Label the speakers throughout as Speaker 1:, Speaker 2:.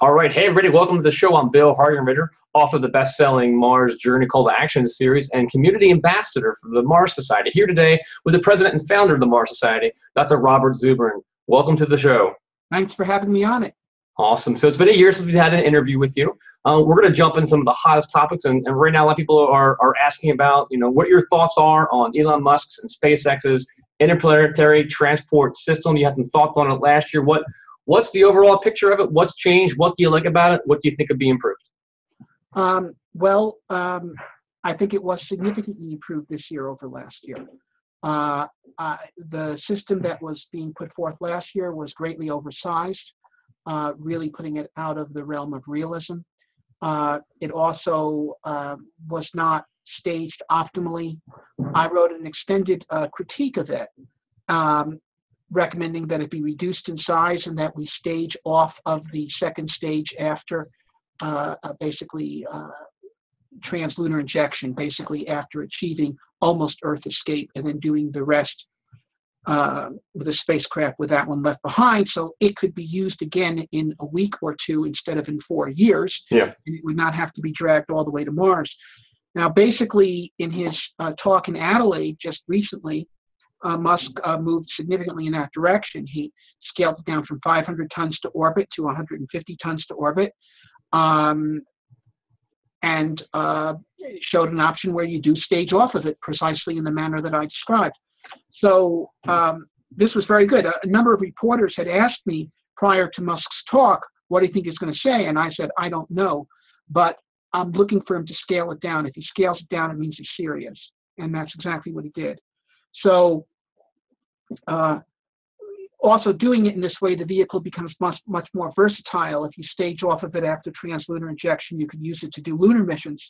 Speaker 1: All right. Hey, everybody. Welcome to the show. I'm Bill Hargenrader, author of the best-selling Mars Journey Call to Action series and community ambassador for the Mars Society. Here today with the president and founder of the Mars Society, Dr. Robert Zubrin. Welcome to the show.
Speaker 2: Thanks for having me on it.
Speaker 1: Awesome. So it's been a year since we've had an interview with you. We're going to jump in some of the hottest topics, and right now a lot of people are asking about, what your thoughts are on Elon Musk's and SpaceX's Interplanetary transport system. You had some thoughts on it last year. What's the overall picture of it? What's changed? What do you like about it? What do you think could be improved?
Speaker 2: I think it was significantly improved this year over last year. The system that was being put forth last year was greatly oversized, really putting it out of the realm of realism. It also was not staged optimally. I wrote an extended critique of it, recommending that it be reduced in size and that we stage off of the second stage after translunar injection, basically after achieving almost Earth escape, and then doing the rest with a spacecraft with that one left behind, so it could be used again in a week or two instead of in 4 years.
Speaker 1: Yeah.
Speaker 2: And it would not have to be dragged all the way to Mars. Now, basically, in his talk in Adelaide just recently, Musk moved significantly in that direction. He scaled it down from 500 tons to orbit to 150 tons to orbit, and showed an option where you do stage off of it precisely in the manner that I described. So this was very good. A number of reporters had asked me prior to Musk's talk, what do you think he's going to say? And I said, I don't know, but I'm looking for him to scale it down. If he scales it down, it means he's serious. And that's exactly what he did. So also doing it in this way, the vehicle becomes much more versatile. If you stage off of it after translunar injection, you could use it to do lunar missions.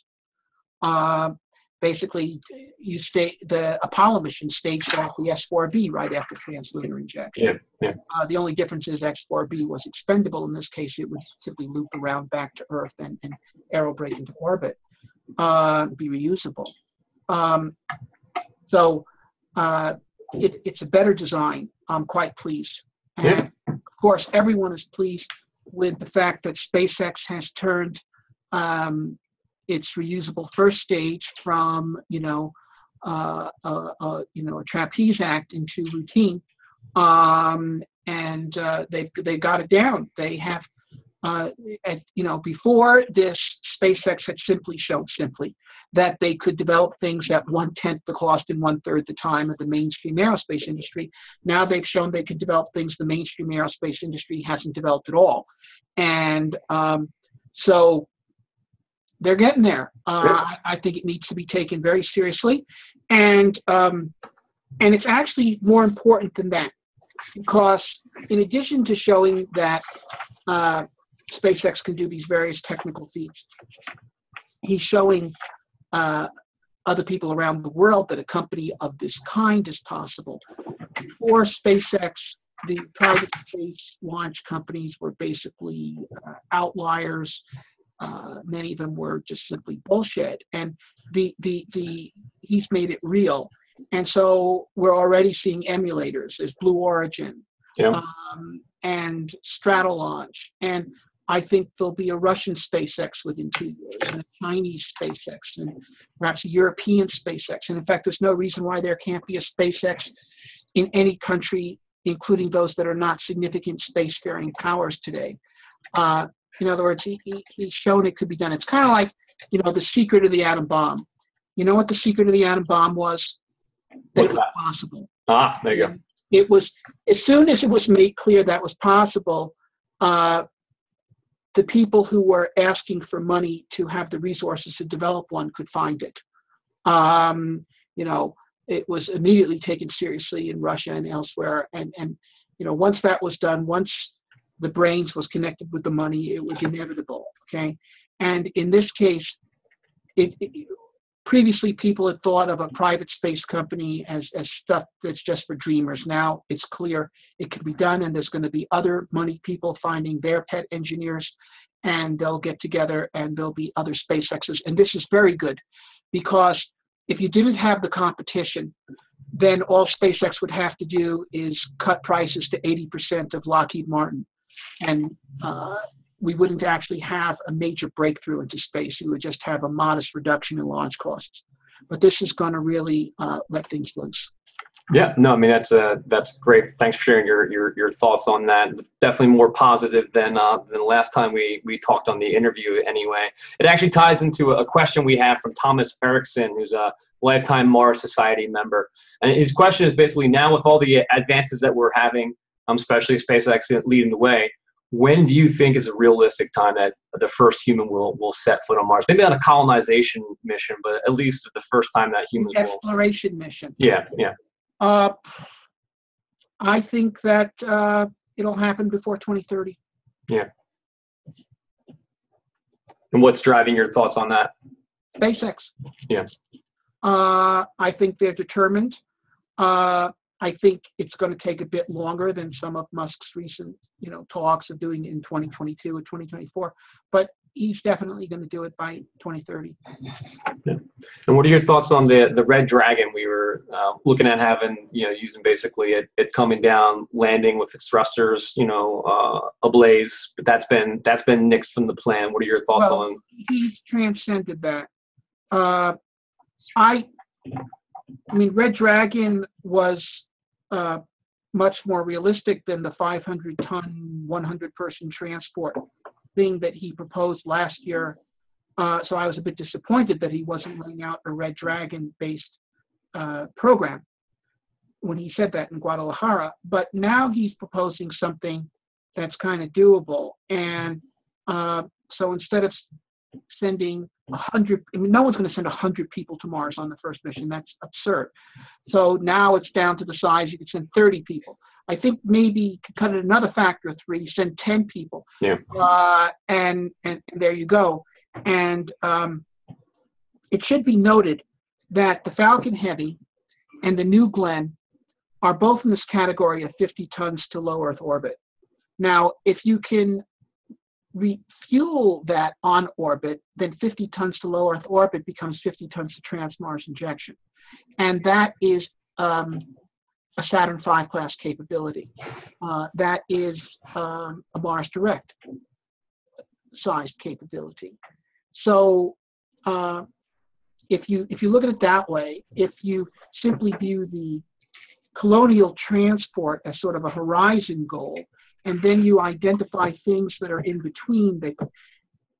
Speaker 2: Basically, the Apollo mission staged off the S-4B right after translunar injection.
Speaker 1: Yeah.
Speaker 2: The only difference is X-4B was expendable. In this case, it would simply loop around back to Earth and aerobrake into orbit, be reusable. It's a better design. I'm quite pleased. And of course, everyone is pleased with the fact that SpaceX has turned its reusable first stage from a trapeze act into routine, and they got it down. They have before this, SpaceX had shown that they could develop things at 1/10 the cost and 1/3 the time of the mainstream aerospace industry. Now they've shown they can develop things the mainstream aerospace industry hasn't developed at all, and so they're getting there. I think it needs to be taken very seriously, and it's actually more important than that, because in addition to showing that SpaceX can do these various technical feats, he's showing other people around the world that a company of this kind is possible. Before SpaceX, the private space launch companies were basically outliers. Many of them were just simply bullshit, and he's made it real. And so we're already seeing emulators. There's Blue Origin, and Stratolaunch, and I think there'll be a Russian SpaceX within 2 years, and a Chinese SpaceX, and perhaps a European SpaceX. And in fact, there's no reason why there can't be a SpaceX in any country, including those that are not significant spacefaring powers today. In other words, he's shown it could be done. It's kind of like, the secret of the atom bomb. You know what the secret of the atom bomb was? That it was possible.
Speaker 1: Ah, there you go.
Speaker 2: It was, as soon as it was made clear that was possible, the people who were asking for money to have the resources to develop one could find it. It was immediately taken seriously in Russia and elsewhere. And once that was done, once the brains was connected with the money, it was inevitable. Okay. And in this case, previously people had thought of a private space company as stuff that's just for dreamers. Now it's clear it can be done, and there's going to be other money people finding their pet engineers, and they'll get together and there'll be other SpaceXs. And this is very good, because if you didn't have the competition, then all SpaceX would have to do is cut prices to 80% of Lockheed Martin. And we wouldn't actually have a major breakthrough into space. We would just have a modest reduction in launch costs. But this is going to really let things loose.
Speaker 1: Yeah, no, I mean that's great. Thanks for sharing your thoughts on that. Definitely more positive than the last time we talked on the interview. Anyway, it actually ties into a question we have from Thomas Erickson, who's a lifetime Mars Society member, and his question is basically, now with all the advances that we're having, especially SpaceX leading the way, when do you think is a realistic time that the first human will set foot on Mars? Maybe on a colonization mission, but at least the first time that humans will.
Speaker 2: Exploration mission.
Speaker 1: Yeah.
Speaker 2: I think that it'll happen before 2030.
Speaker 1: Yeah. And what's driving your thoughts on that?
Speaker 2: SpaceX.
Speaker 1: Yeah.
Speaker 2: I think they're determined. I think it's going to take a bit longer than some of Musk's recent, talks of doing it in 2022 or 2024. But he's definitely going to do it by 2030.
Speaker 1: Yeah. And what are your thoughts on the Red Dragon? We were looking at having, using basically it coming down, landing with its thrusters, ablaze. But that's been nixed from the plan. What are your thoughts on?
Speaker 2: He's transcended that. I mean, Red Dragon was much more realistic than the 500-ton, 100-person transport thing that he proposed last year. So I was a bit disappointed that he wasn't laying out a Red Dragon-based program when he said that in Guadalajara. But now he's proposing something that's kind of doable. And so instead of sending 100, no one's going to send 100 people to Mars on the first mission. That's absurd. So now it's down to the size. You could send 30 people. I think maybe you could cut it another factor of 3, send 10 people.
Speaker 1: Yeah.
Speaker 2: And there you go. And it should be noted that the Falcon Heavy and the New Glenn are both in this category of 50 tons to low Earth orbit. Now, if you can refuel that on orbit, then 50 tons to low Earth orbit becomes 50 tons to trans-Mars injection. And that is a Saturn V class capability. That is a Mars Direct sized capability. So if you look at it that way, if you simply view the colonial transport as sort of a horizon goal, and then you identify things that are in between that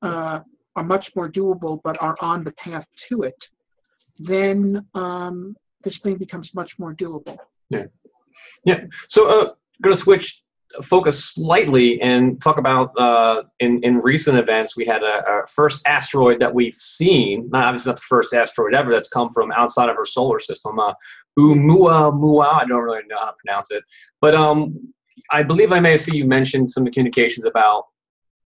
Speaker 2: are much more doable but are on the path to it, then this thing becomes much more doable.
Speaker 1: Yeah. So I'm going to switch focus slightly and talk about in recent events, we had a first asteroid that we've seen, obviously not the first asteroid ever that's come from outside of our solar system, Oumuamua, I don't really know how to pronounce it, but I believe I may see you mentioned some communications about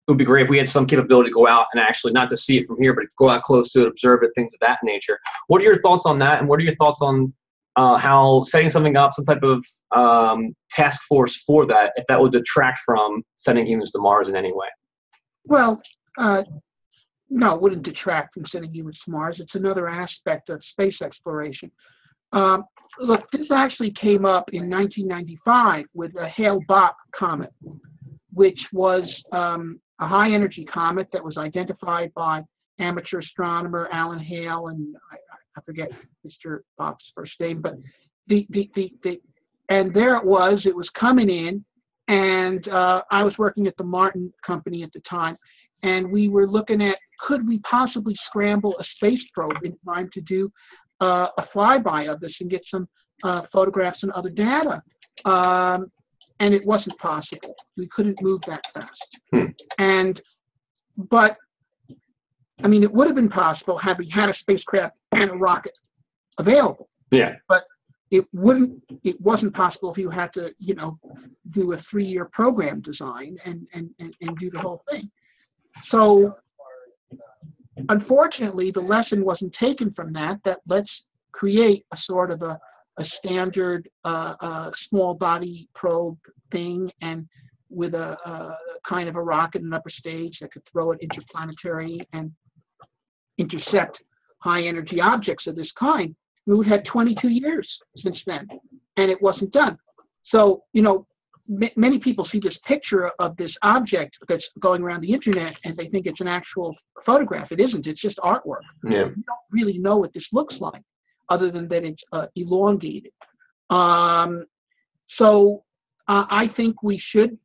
Speaker 1: it would be great if we had some capability to go out and actually not to see it from here, but go out close to it, observe it, things of that nature. What are your thoughts on that? And what are your thoughts on how setting something up, some type of task force for that, if that would detract from sending humans to Mars in any way?
Speaker 2: Well, no, it wouldn't detract from sending humans to Mars. It's another aspect of space exploration. Look, this actually came up in 1995 with a Hale-Bopp comet, which was a high-energy comet that was identified by amateur astronomer Alan Hale, and I forget Mr. Bopp's first name, but and there it was coming in, and I was working at the Martin Company at the time, and we were looking at, could we possibly scramble a space probe in time to do a flyby of this and get some photographs and other data. And it wasn't possible. We couldn't move that fast. But I mean, it would have been possible had we had a spacecraft and a rocket available.
Speaker 1: Yeah.
Speaker 2: But it wasn't possible if you had to, do a 3-year program design and do the whole thing. So unfortunately, the lesson wasn't taken from that let's create a sort of a standard small body probe thing, and with a kind of a rocket and upper stage that could throw it interplanetary and intercept high energy objects of this kind. We've had 22 years since then, and it wasn't done. So, many people see this picture of this object that's going around the internet and they think it's an actual photograph. It isn't. It's just artwork.
Speaker 1: Yeah.
Speaker 2: We don't really know what this looks like, other than that it's elongated. So I think we should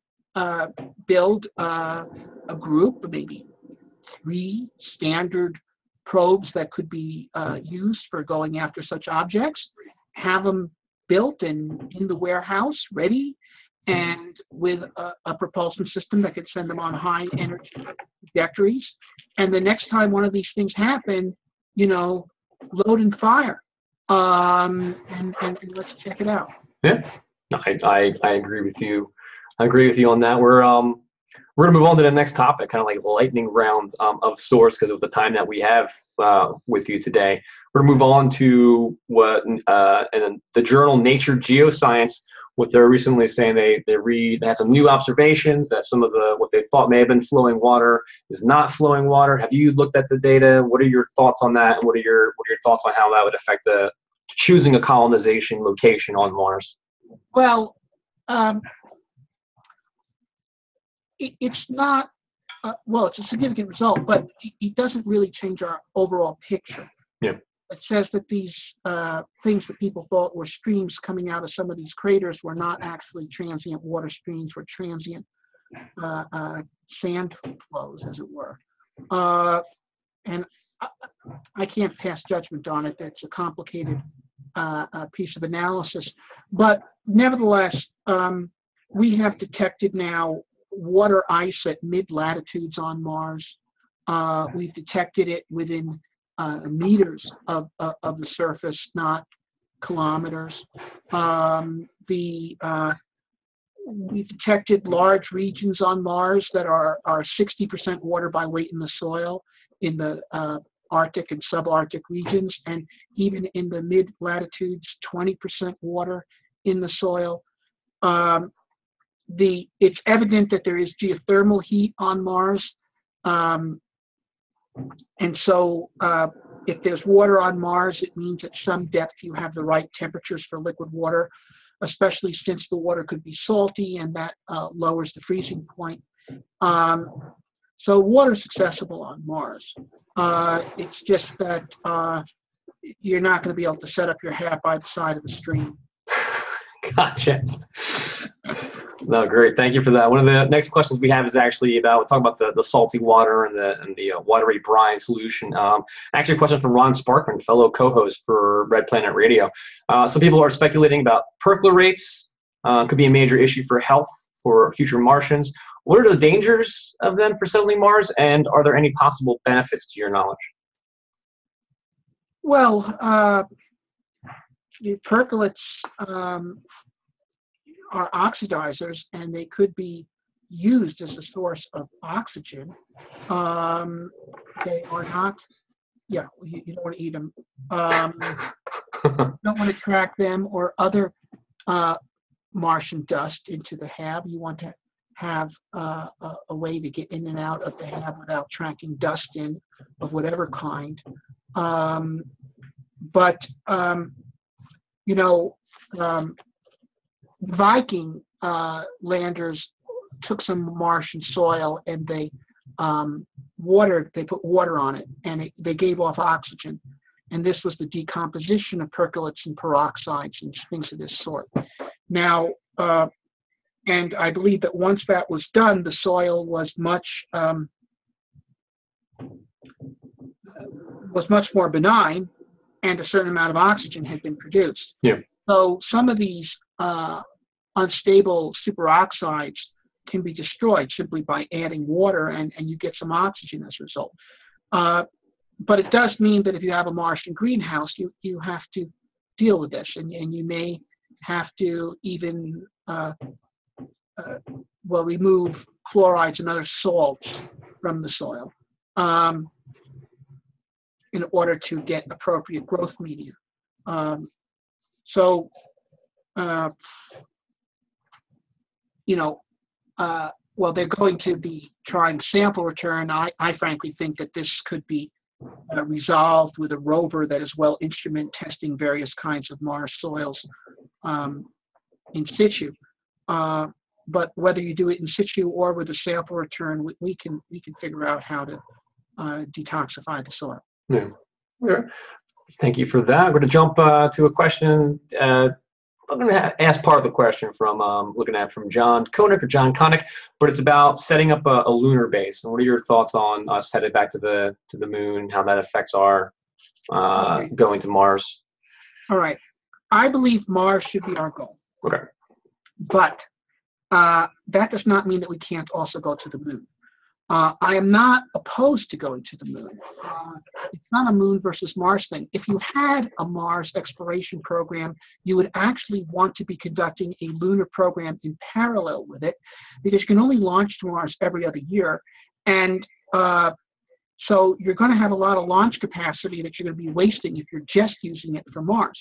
Speaker 2: build a group, maybe 3 standard probes that could be used for going after such objects, have them built and in the warehouse, ready, and with a propulsion system that could send them on high energy trajectories. And the next time one of these things happen, load and fire, and let's check it out.
Speaker 1: Yeah, I agree with you. I agree with you on that. We're gonna move on to the next topic, kind of like lightning round of sorts, because of the time that we have with you today. We're gonna move on to what and the journal Nature Geoscience, what they're recently saying they had some new observations that some of what they thought may have been flowing water is not flowing water. Have you looked at the data? What are your thoughts on that? And what are your thoughts on how that would affect choosing a colonization location on Mars?
Speaker 2: Well, it's not, it's a significant result, but it doesn't really change our overall picture.
Speaker 1: Yeah.
Speaker 2: It says that these things that people thought were streams coming out of some of these craters were not actually transient water streams, were transient sand flows, as it were. And I can't pass judgment on it. It's a complicated piece of analysis. But nevertheless, we have detected now water ice at mid-latitudes on Mars. We've detected it within meters of the surface, not kilometers. We've detected large regions on Mars that are 60% water by weight in the soil in the Arctic and subarctic regions, and even in the mid-latitudes, 20% water in the soil. It's evident that there is geothermal heat on Mars. And so if there's water on Mars, it means at some depth you have the right temperatures for liquid water, especially since the water could be salty, and that lowers the freezing point. So water is accessible on Mars. It's just that you're not going to be able to set up your hat by the side of the stream.
Speaker 1: Gotcha. No, great. Thank you for that. One of the next questions we have is actually talking about the salty water and the watery brine solution. Actually, a question from Ron Sparkman, fellow co-host for Red Planet Radio. Some people are speculating about perchlorates. Could be a major issue for health for future Martians. What are the dangers of them for settling Mars, and are there any possible benefits to your knowledge?
Speaker 2: Well, the perchlorates are oxidizers, and they could be used as a source of oxygen. They are not, you don't want to eat them. You don't want to track them or other Martian dust into the HAB. You want to have a way to get in and out of the HAB without tracking dust in of whatever kind. Viking landers took some Martian soil and they put water on it, and they gave off oxygen. And this was the decomposition of perchlorates and peroxides and things of this sort. Now, and I believe that once that was done, the soil was much more benign, and a certain amount of oxygen had been produced.
Speaker 1: Yeah. So
Speaker 2: some of these unstable superoxides can be destroyed simply by adding water, and you get some oxygen as a result. But it does mean that if you have a Martian greenhouse, you have to deal with this, and you may have to even remove chlorides and other salts from the soil in order to get appropriate growth media. They're going to be trying sample return. I frankly think that this could be resolved with a rover that is well instrument testing various kinds of Mars soils in situ. but whether you do it in situ or with a sample return, we can figure out how to detoxify the soil.
Speaker 1: Yeah. Okay. Thank you for that. We're going to jump to a question. I'm going to ask part of the question from looking at from John Connick, but it's about setting up a lunar base. And what are your thoughts on us headed back to the moon and how that affects our going to Mars?
Speaker 2: All right. I believe Mars should be our goal.
Speaker 1: Okay.
Speaker 2: But that does not mean that we can't also go to the moon. I am not opposed to going to the moon. It's not a moon versus Mars thing. If you had a Mars exploration program, you would actually want to be conducting a lunar program in parallel with it, because you can only launch to Mars every other year. And so you're going to have a lot of launch capacity that you're going to be wasting if you're just using it for Mars.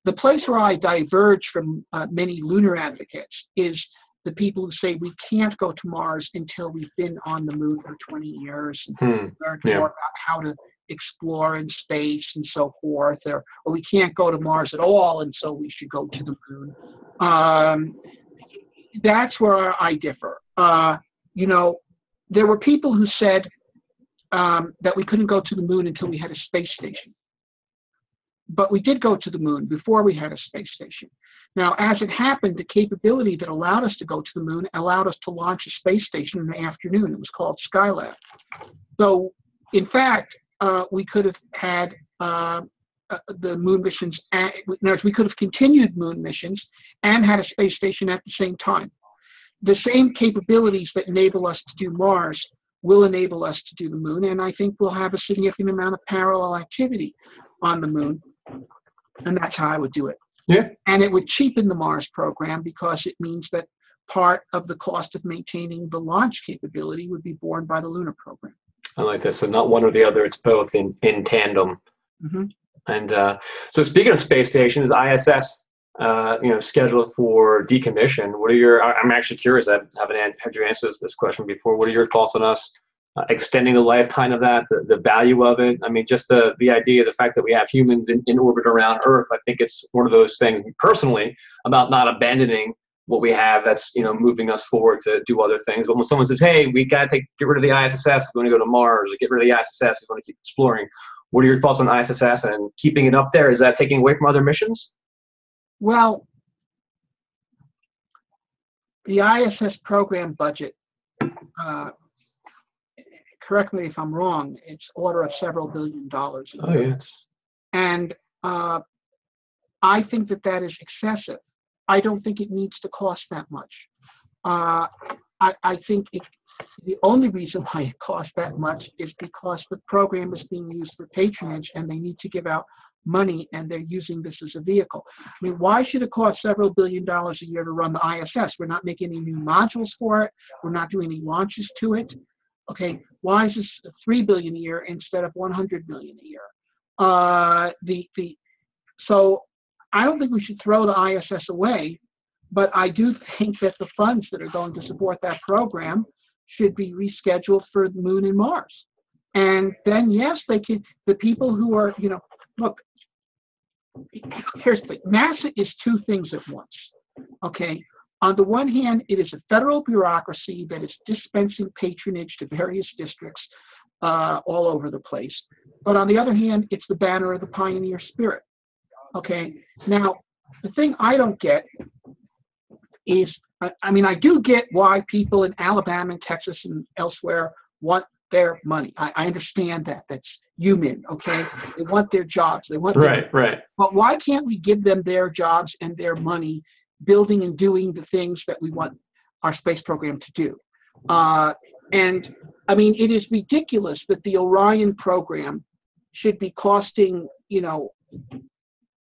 Speaker 2: The place where I diverge from many lunar advocates is the people who say we can't go to Mars until we've been on the moon for 20 years and learned more about how to explore in space and so forth, or we can't go to Mars at all, and so we should go to the moon. That's where I differ. You know, there were people who said that we couldn't go to the moon until we had a space station. But we did go to the moon before we had a space station. Now, as it happened, the capability that allowed us to go to the moon allowed us to launch a space station in the afternoon. It was called Skylab. So, in fact, we could have had the moon missions. We could have continued moon missions and had a space station at the same time. The same capabilities that enable us to do Mars will enable us to do the moon, and I think we'll have a significant amount of parallel activity on the moon, and that's how I would do it.
Speaker 1: Yeah.
Speaker 2: And it would cheapen the Mars program, because it means that part of the cost of maintaining the launch capability would be borne by the lunar program.
Speaker 1: I like that. So not one or the other, it's both in tandem.
Speaker 2: Mm-hmm.
Speaker 1: And so speaking of space stations, ISS, scheduled for decommission. What are your, I'm actually curious, I haven't had you answer this question before. What are your thoughts on us extending the lifetime of that, the value of it? I mean, just the idea, the fact that we have humans in orbit around Earth, I think it's one of those things personally about not abandoning what we have that's, moving us forward to do other things. But when someone says, hey, we got to get rid of the ISS, we're going to go to Mars, or get rid of the ISS, we're going to keep exploring. What are your thoughts on ISS and keeping it up there? Is that taking away from other missions?
Speaker 2: Well, the ISS program budget, correct me if I'm wrong, it's order of several $billion.
Speaker 1: Oh, yes.
Speaker 2: And I think that is excessive. I don't think it needs to cost that much. I think the only reason why it costs that much is because the program is being used for patronage, and they need to give out money, and they're using this as a vehicle. I mean, why should it cost several $1 billion a year to run the ISS? We're not making any new modules for it. We're not doing any launches to it. Okay, why is this $3 billion a year instead of $100 million a year? So I don't think we should throw the ISS away, but I do think that the funds that are going to support that program should be rescheduled for the moon and Mars. And then, yes, they can. The people who are, look, here's the thing. NASA is two things at once. Okay. On the one hand, it is a federal bureaucracy that is dispensing patronage to various districts all over the place. But on the other hand, it's the banner of the pioneer spirit. Okay. Now, the thing I don't get is, I do get why people in Alabama and Texas and elsewhere want their money. I understand that. That's human, okay? They want their jobs. They want
Speaker 1: right.
Speaker 2: But why can't we give them their jobs and their money building and doing the things that we want our space program to do? And it is ridiculous that the Orion program should be costing,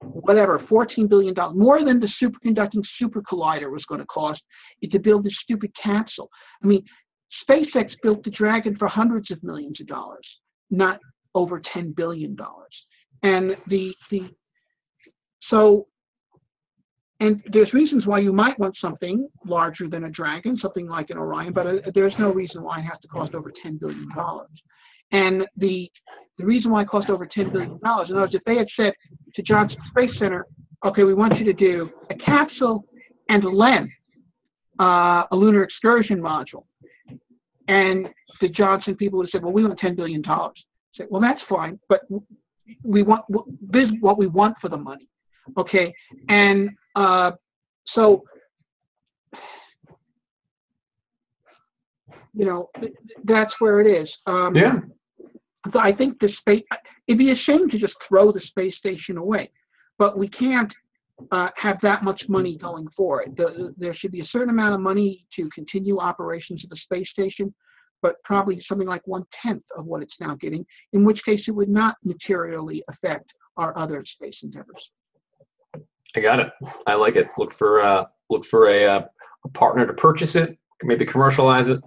Speaker 2: $14 billion, more than the superconducting super collider was going to cost it to build this stupid capsule. SpaceX built the Dragon for hundreds of millions of dollars, not over $10 billion. And and there's reasons why you might want something larger than a Dragon, something like an Orion, but there's no reason why it has to cost over $10 billion. And the reason why it costs over $10 billion, in other words, if they had said to Johnson Space Center, okay, we want you to do a capsule and a LEM, a lunar excursion module. And the Johnson people would say, well, we want $10 billion. I said, well, that's fine, but this is what we want for the money. Okay. And so, you know, that's where it is.
Speaker 1: Yeah.
Speaker 2: So I think it'd be a shame to just throw the space station away, but we can't have that much money going forward. There should be a certain amount of money to continue operations of the space station, but probably something like 1/10 of what it's now getting, in which case it would not materially affect our other space endeavors.
Speaker 1: I got it. I like it. Look for a partner to purchase it, maybe commercialize it,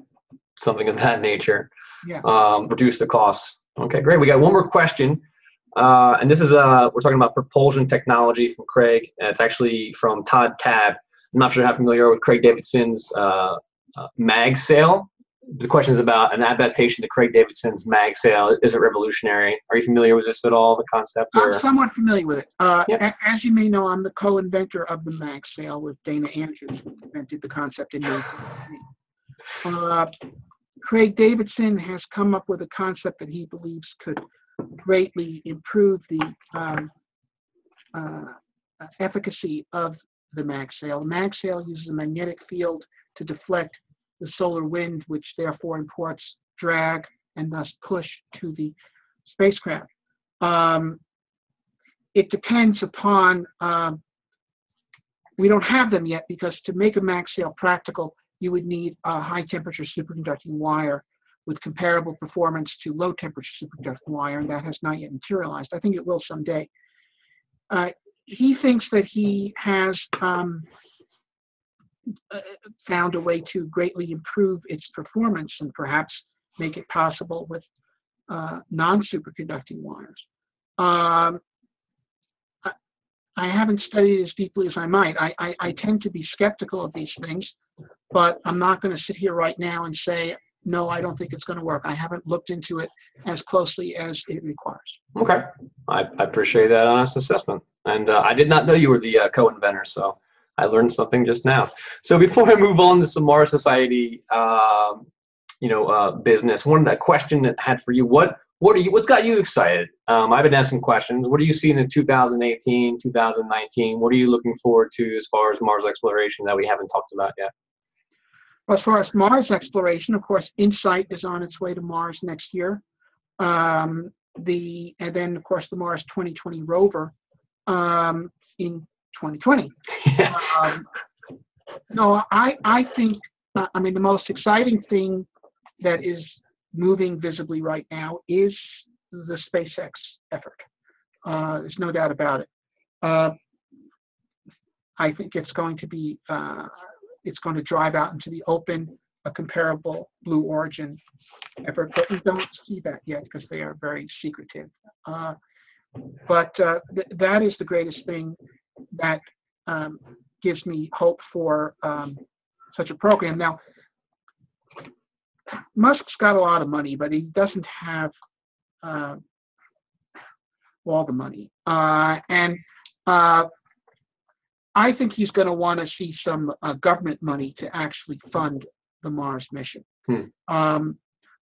Speaker 1: something of that nature.
Speaker 2: Yeah.
Speaker 1: Reduce the costs. Okay, great. We got one more question. And this is we're talking about propulsion technology from Craig. It's actually from Todd Tab. I'm not sure how familiar with Craig Davidsons' MagSail. The question is about an adaptation to Craig Davidsons' MagSail. Is it revolutionary? Are you familiar with this at all, the concept? Or?
Speaker 2: I'm somewhat familiar with it.
Speaker 1: Yep.
Speaker 2: As you may know, I'm the co-inventor of the MagSail with Dana Andrews, who invented the concept in 1980. Craig Davidson has come up with a concept that he believes could greatly improve the efficacy of the MagSail. The MagSail uses a magnetic field to deflect the solar wind, which therefore imports drag and thus push to the spacecraft. It depends upon, we don't have them yet, because to make a MagSail practical, you would need a high temperature superconducting wire with comparable performance to low temperature superconducting wire, and that has not yet materialized. I think it will someday. He thinks that he has found a way to greatly improve its performance and perhaps make it possible with non-superconducting wires. I haven't studied as deeply as I might. I tend to be skeptical of these things, but I'm not going to sit here right now and say, no, I don't think it's going to work. I haven't looked into it as closely as it requires. Okay.
Speaker 1: I appreciate that honest assessment. And I did not know you were the co-inventor, so I learned something just now. So before I move on to some Mars Society, business, one question that I had for you, what's got you excited? I've been asking questions. What are you seeing in 2018, 2019? What are you looking forward to as far as Mars exploration that we haven't talked about yet?
Speaker 2: Well, as far as Mars exploration, of course, InSight is on its way to Mars next year. And then, of course, the Mars 2020 rover in 2020. No, I think, the most exciting thing that is moving visibly right now is the SpaceX effort. There's no doubt about it. I think it's going to be, it's going to drive out into the open a comparable Blue Origin effort, but we don't see that yet because they are very secretive. But that is the greatest thing that gives me hope for such a program. Now, Musk's got a lot of money, but he doesn't have all the money. And I think he's going to want to see some government money to actually fund the Mars mission.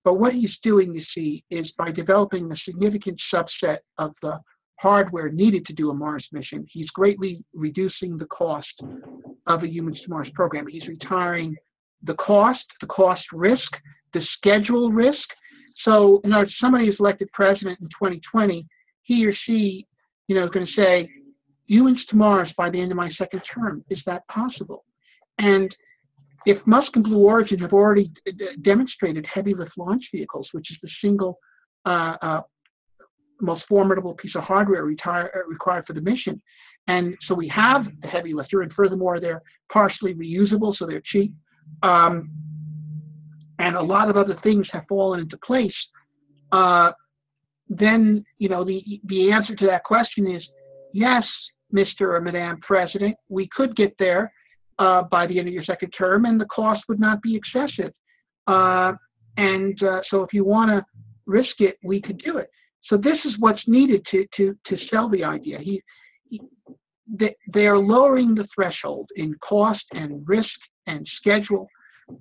Speaker 2: But what he's doing, you see, is by developing a significant subset of the hardware needed to do a Mars mission, he's greatly reducing the cost of a Humans to Mars program. He's retiring the cost risk, the schedule risk. So, if somebody is elected president in 2020, he or she, is going to say, Humans to Mars by the end of my second term. Is that possible? And if Musk and Blue Origin have already demonstrated heavy lift launch vehicles, which is the single most formidable piece of hardware required for the mission, and so we have a heavy lifter, and furthermore, they're partially reusable, so they're cheap, and a lot of other things have fallen into place, then, the answer to that question is, yes, Mr. or Madam President, we could get there by the end of your second term, and the cost would not be excessive. So if you want to risk it, we could do it. So this is what's needed to sell the idea. They are lowering the threshold in cost and risk and schedule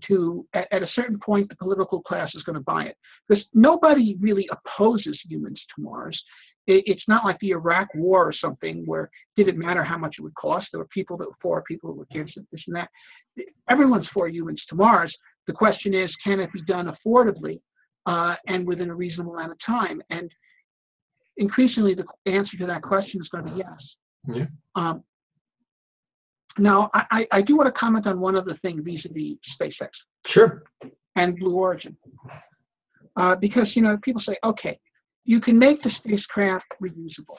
Speaker 2: to, at a certain point, the political class is going to buy it. Because nobody really opposes humans to Mars. It's not like the Iraq War or something where it didn't matter how much it would cost. There were people that were for, people that were against it, this and that. Everyone's for humans to Mars. The question is, can it be done affordably and within a reasonable amount of time? And increasingly, the answer to that question is going to be yes.
Speaker 1: Yeah.
Speaker 2: Now, I do want to comment on one other thing vis-a-vis SpaceX.
Speaker 1: Sure.
Speaker 2: And Blue Origin. Because, people say, okay, you can make the spacecraft reusable,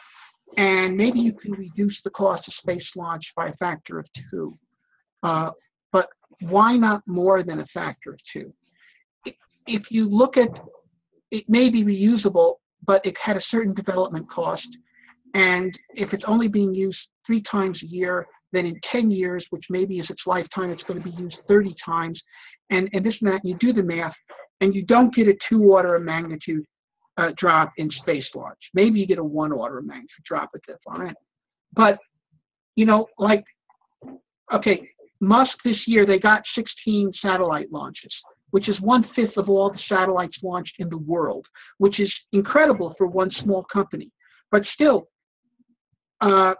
Speaker 2: and maybe you can reduce the cost of space launch by a factor of 2. But why not more than a factor of 2? If you look at, it may be reusable, but it had a certain development cost, and if it's only being used 3 times a year, then in 10 years, which maybe is its lifetime, it's going to be used 30 times, and this and that, and you do the math, and you don't get a 2 order of magnitude drop in space launch. Maybe you get a 1 order of magnitude drop at the far end. But, okay, Musk this year, they got 16 satellite launches, which is 1/5 of all the satellites launched in the world, which is incredible for one small company. But still, how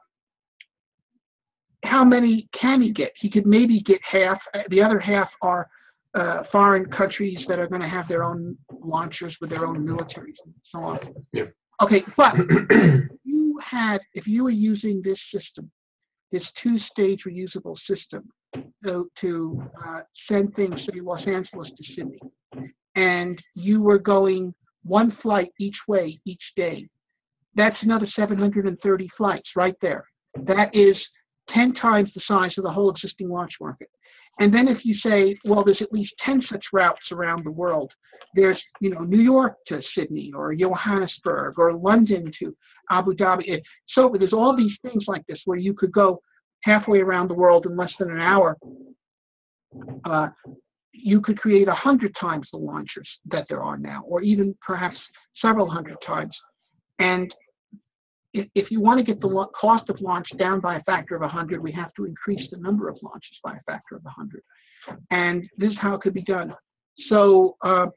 Speaker 2: many can he get? He could maybe get half. The other half are foreign countries that are going to have their own launchers with their own militaries and so on.
Speaker 1: Yeah.
Speaker 2: Okay, but if you were using this system, this 2-stage reusable system, to send things, say, Los Angeles to Sydney, and you were going 1 flight each way each day, that's another 730 flights right there. That is 10 times the size of the whole existing launch market. And then if you say, well, there's at least 10 such routes around the world. There's, New York to Sydney, or Johannesburg, or London to Abu Dhabi. So there's all these things like this where you could go halfway around the world in less than an hour. You could create 100 times the launchers that there are now, or even perhaps several hundred times. And if you want to get the cost of launch down by a factor of 100, we have to increase the number of launches by a factor of 100. And this is how it could be done. So I'm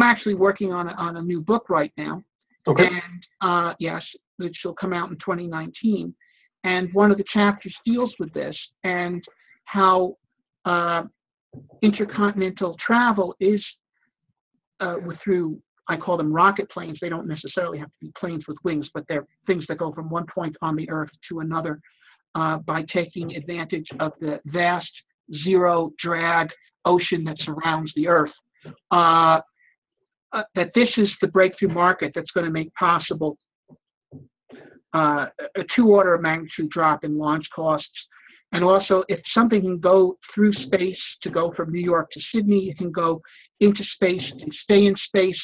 Speaker 2: actually working on a new book right now.
Speaker 1: Okay.
Speaker 2: And yes, which will come out in 2019. And one of the chapters deals with this and how intercontinental travel is through, I call them rocket planes. They don't necessarily have to be planes with wings, but they're things that go from one point on the Earth to another by taking advantage of the vast zero drag ocean that surrounds the Earth. That this is the breakthrough market that's going to make possible a 2 order of magnitude drop in launch costs. And also, if something can go through space to go from New York to Sydney, it can go into space and stay in space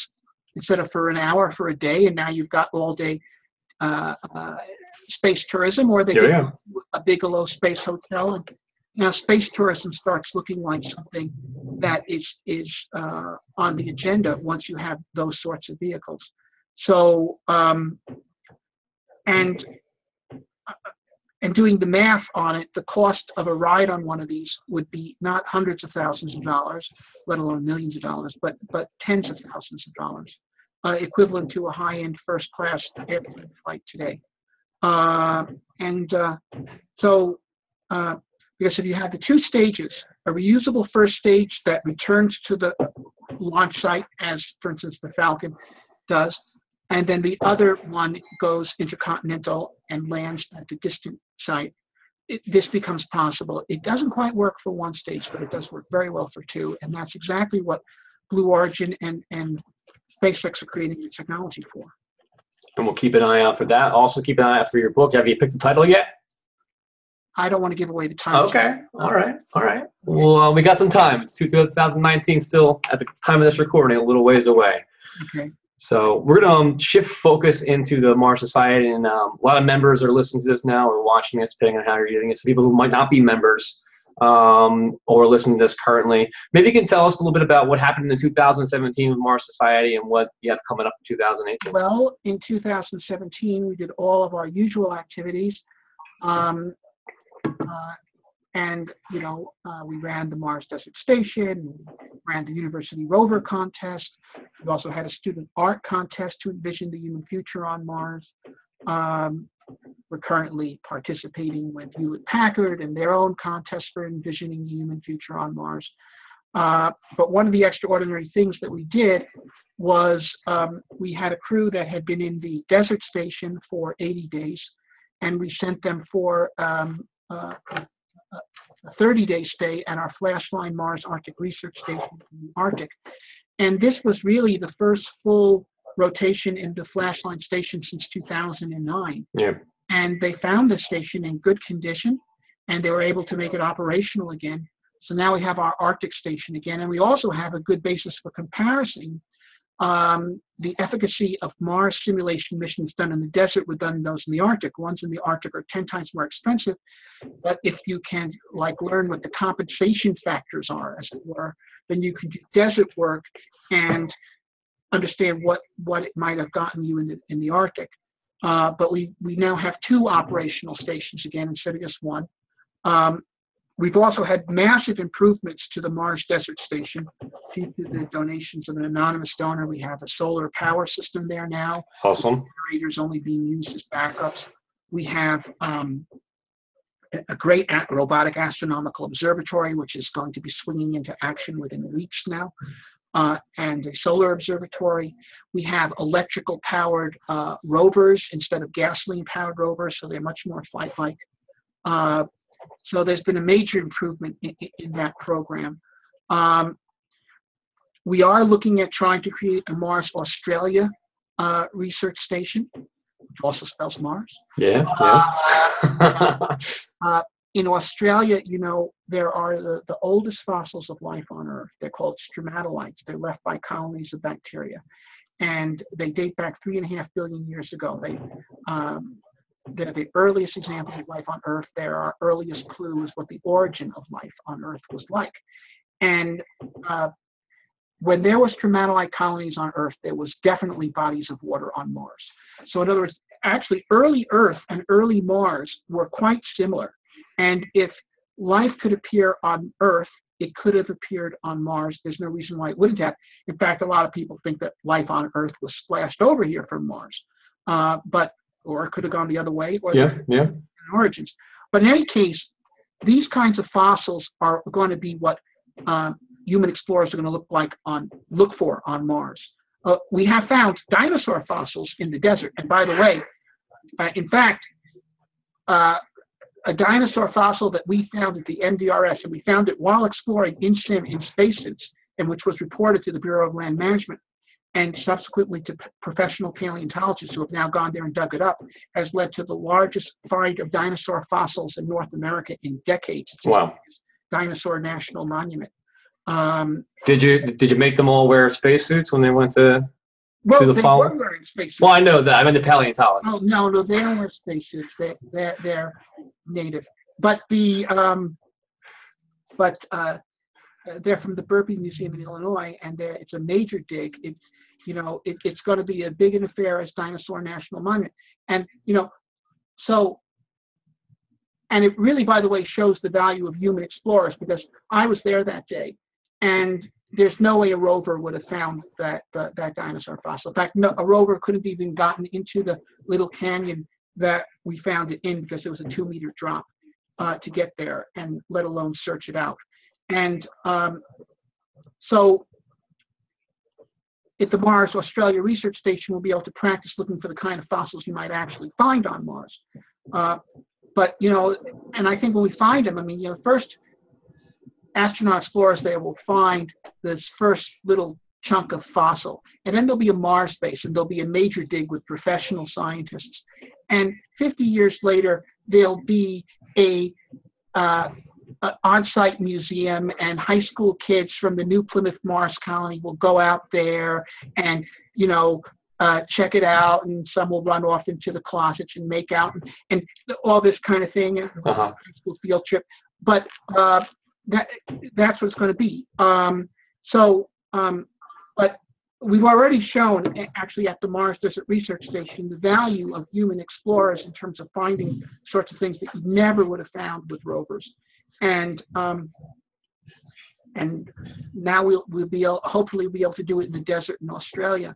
Speaker 2: instead of for an hour, for a day, and now you've got all day space tourism, or they get a Bigelow space hotel, and now space tourism starts looking like something that is on the agenda once you have those sorts of vehicles. So and doing the math on it, the cost of a ride on one of these would be not hundreds of thousands of dollars, let alone millions of dollars, but tens of thousands of dollars, equivalent to a high-end first-class airplane flight today. Because if you have the 2 stages, a reusable first stage that returns to the launch site, as, for instance, the Falcon does, and then the other one goes intercontinental and lands at the distant site, this becomes possible. It doesn't quite work for 1 stage, but it does work very well for 2, and that's exactly what Blue Origin and SpaceX are creating the technology for.
Speaker 1: And we'll keep an eye out for that. Also keep an eye out for your book. Have you picked the title yet?
Speaker 2: I don't want to give away the title.
Speaker 1: Okay. All right. Well, we got some time. It's 2019 still at the time of this recording, a little ways away.
Speaker 2: Okay.
Speaker 1: So we're going to shift focus into the Mars Society, and a lot of members are listening to this now or watching this, depending on how you're getting it. So people who might not be members or listening to this currently, maybe you can tell us a little bit about what happened in 2017 with Mars Society and what you have coming up in 2018.
Speaker 2: Well, in 2017, we did all of our usual activities. And, we ran the Mars Desert Station, ran the University Rover contest. We also had a student art contest to envision the human future on Mars. We're currently participating with Hewlett-Packard in their own contest for envisioning the human future on Mars. But one of the extraordinary things that we did was we had a crew that had been in the desert station for 80 days, and we sent them for a 30-day stay at our Flashline Mars Arctic Research Station in the Arctic. And this was really the first full rotation in the Flashline station since 2009.
Speaker 1: Yeah.
Speaker 2: And they found the station in good condition, and they were able to make it operational again. So now we have our Arctic station again, and we also have a good basis for comparison. The efficacy of Mars simulation missions done in the desert with done those in the Arctic. Ones in the Arctic are 10 times more expensive, but if you can learn what the compensation factors are, as it were, then you can do desert work and understand what it might have gotten you in the Arctic. But we now have 2 operational stations again instead of just 1. We've also had massive improvements to the Mars Desert Station due to the donations of an anonymous donor. We have a solar power system there now.
Speaker 1: Awesome.
Speaker 2: Generators only being used as backups. We have a great robotic astronomical observatory, which is going to be swinging into action within weeks now, and a solar observatory. We have electrical powered rovers instead of gasoline powered rovers, so they're much more flight-like. So there's been a major improvement in that program. We are looking at trying to create a Mars Australia research station, which also spells Mars.
Speaker 1: Yeah.
Speaker 2: In Australia, there are the oldest fossils of life on Earth. They're called stromatolites. They're left by colonies of bacteria. And they date back 3.5 billion years ago. They're the earliest examples of life on Earth. They're our earliest clues what the origin of life on Earth was like. And when there was stromatolite colonies on Earth, there was definitely bodies of water on Mars. So in other words, actually early Earth and early Mars were quite similar. And if life could appear on Earth, it could have appeared on Mars. There's no reason why it wouldn't have. In fact, a lot of people think that life on Earth was splashed over here from Mars. Or it could have gone the other way, or origins. But in any case, these kinds of fossils are going to be what human explorers are going to look for on Mars. We have found dinosaur fossils in the desert, and by the way, in fact, a dinosaur fossil that we found at the NDRS, and we found it while exploring in-sim in spacesuits, and which was reported to the Bureau of Land Management, and subsequently to professional paleontologists who have now gone there and dug it up, has led to the largest find of dinosaur fossils in North America in decades.
Speaker 1: Wow.
Speaker 2: Dinosaur National Monument.
Speaker 1: Did you make them all wear spacesuits when they went to do the follow?
Speaker 2: Well, they were wearing spacesuits.
Speaker 1: Well, I know that. I'm into paleontology.
Speaker 2: Oh, no, they don't wear spacesuits. They're native. But they're from the Burpee Museum in Illinois, and it's a major dig. It's going to be as big an affair as Dinosaur National Monument. And, and it really, by the way, shows the value of human explorers, because I was there that day, and there's no way a rover would have found that dinosaur fossil. In fact, a rover couldn't have even gotten into the little canyon that we found it in, because it was a 2-meter drop to get there, and let alone search it out. And so at the Mars Australia Research Station, we'll be able to practice looking for the kind of fossils you might actually find on Mars. But, and I think when we find them, first astronaut explorers there will find this first little chunk of fossil. And then there'll be a Mars base, and there'll be a major dig with professional scientists. And 50 years later, there'll be an on-site museum, and high school kids from the New Plymouth Mars colony will go out there and, check it out, and some will run off into the closets and make out and all this kind of thing, high school field trip. But that's what it's going to be. But we've already shown, actually, at the Mars Desert Research Station, the value of human explorers in terms of finding sorts of things that you never would have found with rovers. and now we'll be hopefully be able to do it in the desert in Australia.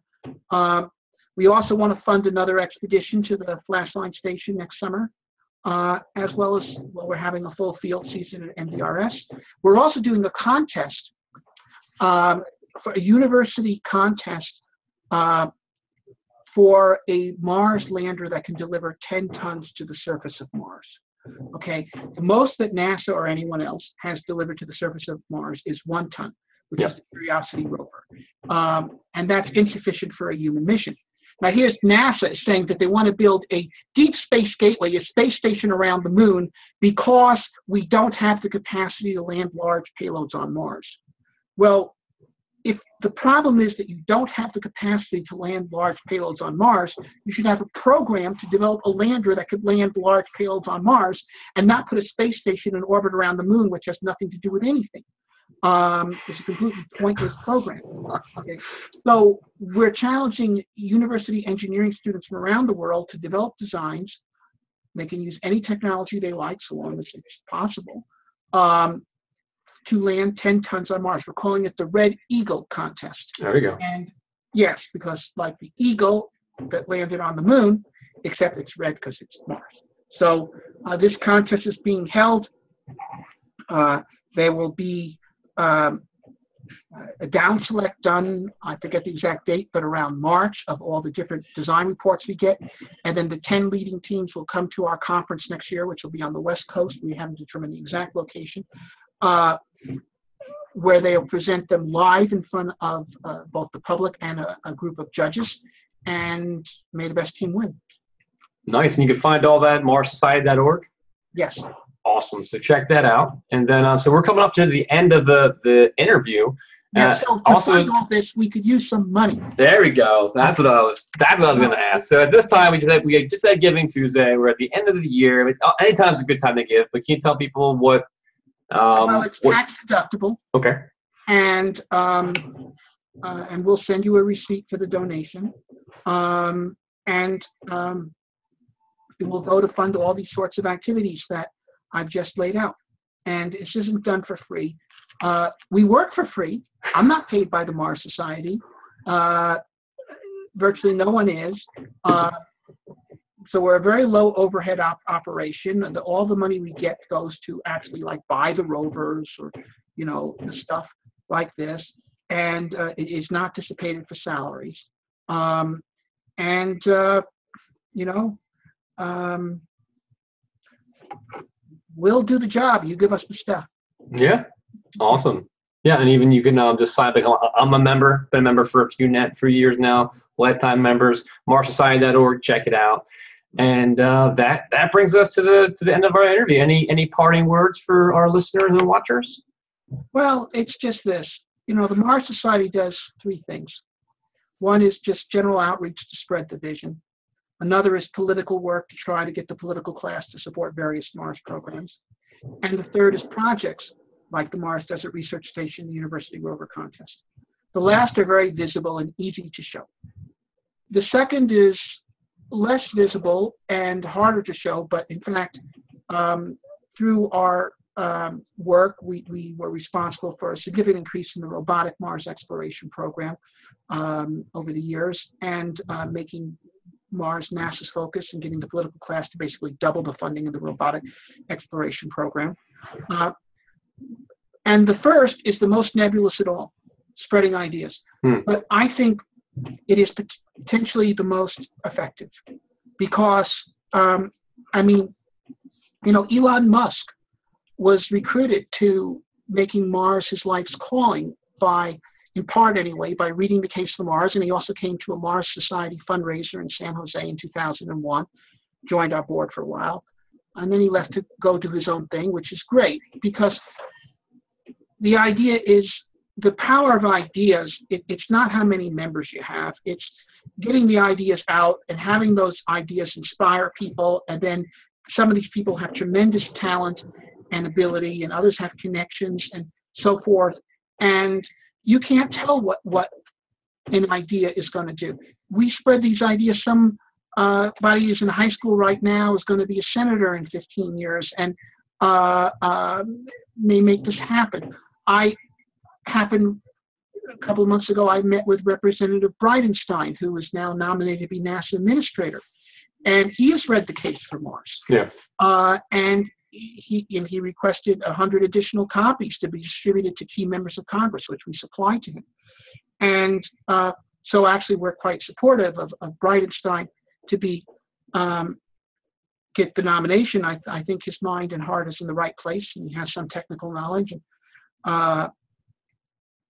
Speaker 2: We also want to fund another expedition to the Flashline Station next summer, as well as we're having a full field season at NDRS. We're also doing a contest, for a university contest for a Mars lander that can deliver 10 tons to the surface of Mars. Okay, the most that NASA or anyone else has delivered to the surface of Mars is 1 ton, which is the Curiosity rover, and that's insufficient for a human mission. Now here's NASA saying that they want to build a deep space gateway, a space station around the moon, because we don't have the capacity to land large payloads on Mars. Well, if the problem is that you don't have the capacity to land large payloads on Mars, you should have a program to develop a lander that could land large payloads on Mars and not put a space station in orbit around the moon, which has nothing to do with anything. It's a completely pointless program. Okay. So we're challenging university engineering students from around the world to develop designs. They can use any technology they like, so long as it's possible, to land 10 tons on Mars. We're calling it the Red Eagle contest.
Speaker 1: There we go.
Speaker 2: And yes, because like the eagle that landed on the moon, except it's red because it's Mars. So this contest is being held. There will be a down select done, I forget the exact date, but around March, of all the different design reports we get. And then the 10 leading teams will come to our conference next year, which will be on the West Coast. We haven't determined the exact location, where they'll present them live in front of both the public and a group of judges. And may the best team win.
Speaker 1: Nice. And you can find all that at marssociety.org?
Speaker 2: Yes.
Speaker 1: Awesome. So check that out. And then, so we're coming up to the end of the interview.
Speaker 2: Yeah, so also, all this, we could use some money.
Speaker 1: There we go. That's what I was going to ask. So at this time, we just had Giving Tuesday. We're at the end of the year. Anytime's a good time to give, but can you tell people what?
Speaker 2: Well, it's tax deductible.
Speaker 1: Okay.
Speaker 2: And we'll send you a receipt for the donation. It will go to fund all these sorts of activities that I've just laid out. And this isn't done for free. We work for free. I'm not paid by the Mars Society. Virtually no one is. So we're a very low overhead operation, and all the money we get goes to actually like buy the rovers or, the stuff like this. And it is not dissipated for salaries. We'll do the job. You give us the stuff.
Speaker 1: Yeah. Awesome. Yeah, and even you can just sign up. I'm a member, been a member for a few years now, lifetime members, marssociety.org, check it out. And that brings us to the end of our interview. Any parting words for our listeners and watchers?
Speaker 2: Well, it's just this. The Mars Society does 3 things. One is just general outreach to spread the vision. Another is political work to try to get the political class to support various Mars programs. And the third is projects like the Mars Desert Research Station, the University Rover Contest. The last are very visible and easy to show. The second is less visible and harder to show, but in fact, through our work, we were responsible for a significant increase in the robotic Mars exploration program over the years, and making Mars NASA's focus and getting the political class to basically double the funding of the robotic exploration program. And the first is the most nebulous at all, spreading ideas. But I think it is potentially the most effective because, Elon Musk was recruited to making Mars his life's calling by, in part anyway, by reading The Case of Mars, and he also came to a Mars Society fundraiser in San Jose in 2001, joined our board for a while, and then he left to go do his own thing, which is great, because the idea is the power of ideas. It's not how many members you have, it's getting the ideas out and having those ideas inspire people, and then some of these people have tremendous talent and ability, and others have connections and so forth, and you can't tell what an idea is going to do. We spread these ideas. Somebody who's in high school right now is going to be a senator in 15 years. And may make this happen. A couple of months ago, I met with Representative Bridenstine, who is now nominated to be NASA administrator, and he has read The Case for Mars.
Speaker 1: Yeah.
Speaker 2: And he requested 100 additional copies to be distributed to key members of Congress, which we supplied to him. And so actually, we're quite supportive of Bridenstine to be get the nomination. I think his mind and heart is in the right place, and he has some technical knowledge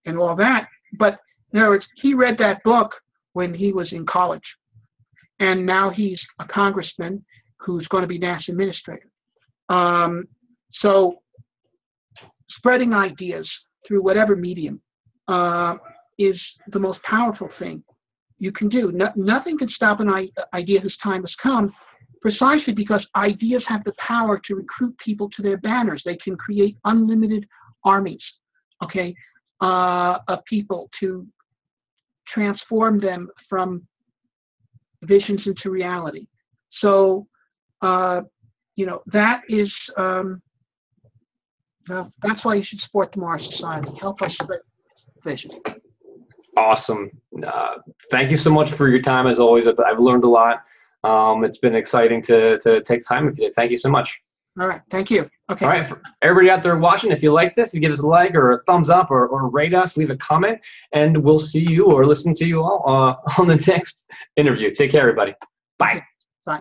Speaker 2: and all that. But in other words, he read that book when he was in college, and now he's a congressman who's going to be NASA administrator. So spreading ideas through whatever medium is the most powerful thing you can do. Nothing can stop an idea whose time has come, precisely because ideas have the power to recruit people to their banners. They can create unlimited armies, okay, of people to transform them from visions into reality. So, that is, that's why you should support the Mars Society. Help us spread vision.
Speaker 1: Awesome. Thank you so much for your time. As always, I've learned a lot. It's been exciting to take time with you. Thank you so much.
Speaker 2: All right. Thank you. Okay.
Speaker 1: All right. For everybody out there watching, if you like this, you give us a like or a thumbs up or rate us, leave a comment, and we'll see you or listen to you all on the next interview. Take care, everybody. Bye.
Speaker 2: Bye.